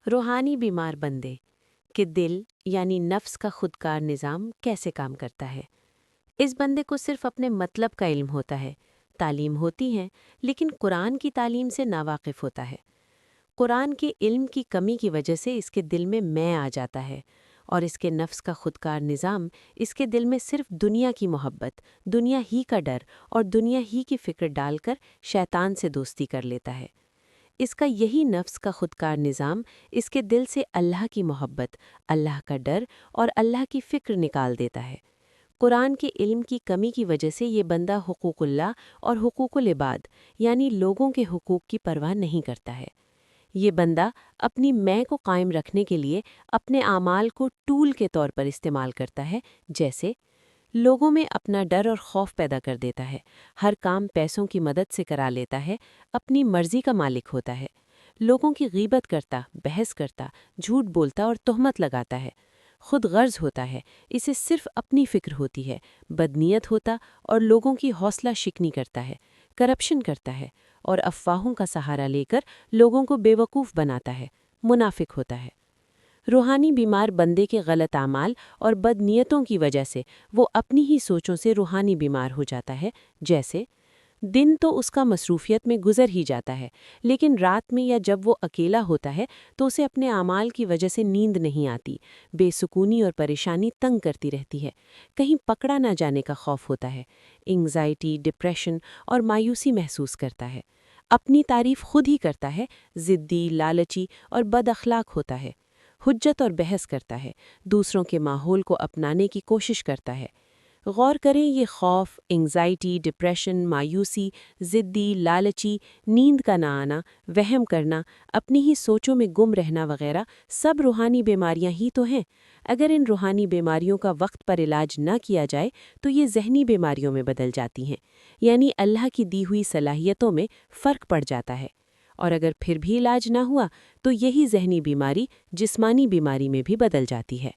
روحانی بیمار بندے کہ دل یعنی نفس کا خودکار نظام کیسے کام کرتا ہے۔ اس بندے کو صرف اپنے مطلب کا علم ہوتا ہے، تعلیم ہوتی ہے، لیکن قرآن کی تعلیم سے ناواقف ہوتا ہے۔ قرآن کے علم کی کمی کی وجہ سے اس کے دل میں آ جاتا ہے، اور اس کے نفس کا خودکار نظام اس کے دل میں صرف دنیا کی محبت، دنیا ہی کا ڈر اور دنیا ہی کی فکر ڈال کر شیطان سے دوستی کر لیتا ہے۔ اس کا یہی نفس کا خودکار نظام اس کے دل سے اللہ کی محبت، اللہ کا ڈر اور اللہ کی فکر نکال دیتا ہے۔ قرآن کے علم کی کمی کی وجہ سے یہ بندہ حقوق اللہ اور حقوق العباد یعنی لوگوں کے حقوق کی پرواہ نہیں کرتا ہے۔ یہ بندہ اپنی میں کو قائم رکھنے کے لیے اپنے اعمال کو ٹول کے طور پر استعمال کرتا ہے، جیسے لوگوں میں اپنا ڈر اور خوف پیدا کر دیتا ہے، ہر کام پیسوں کی مدد سے کرا لیتا ہے، اپنی مرضی کا مالک ہوتا ہے، لوگوں کی غیبت کرتا، بحث کرتا، جھوٹ بولتا اور تہمت لگاتا ہے، خود غرض ہوتا ہے، اسے صرف اپنی فکر ہوتی ہے، بدنیت ہوتا اور لوگوں کی حوصلہ شکنی کرتا ہے، کرپشن کرتا ہے اور افواہوں کا سہارا لے کر لوگوں کو بے وقوف بناتا ہے، منافق ہوتا ہے۔ روحانی بیمار بندے کے غلط اعمال اور بد نیتوں کی وجہ سے وہ اپنی ہی سوچوں سے روحانی بیمار ہو جاتا ہے، جیسے دن تو اس کا مصروفیت میں گزر ہی جاتا ہے، لیکن رات میں یا جب وہ اکیلا ہوتا ہے تو اسے اپنے اعمال کی وجہ سے نیند نہیں آتی، بے سکونی اور پریشانی تنگ کرتی رہتی ہے، کہیں پکڑا نہ جانے کا خوف ہوتا ہے، انگزائٹی، ڈپریشن اور مایوسی محسوس کرتا ہے، اپنی تعریف خود ہی کرتا ہے، ضدی، لالچی اور بد اخلاق ہوتا ہے، حجت اور بحث کرتا ہے، دوسروں کے ماحول کو اپنانے کی کوشش کرتا ہے۔ غور کریں، یہ خوف، انگزائٹی، ڈپریشن، مایوسی، ضدی، لالچی، نیند کا نہ آنا، وہم کرنا، اپنی ہی سوچوں میں گم رہنا وغیرہ سب روحانی بیماریاں ہی تو ہیں۔ اگر ان روحانی بیماریوں کا وقت پر علاج نہ کیا جائے تو یہ ذہنی بیماریوں میں بدل جاتی ہیں، یعنی اللہ کی دی ہوئی صلاحیتوں میں فرق پڑ جاتا ہے۔ اور اگر پھر بھی علاج نہ ہوا تو یہی ذہنی بیماری جسمانی بیماری میں بھی بدل جاتی ہے۔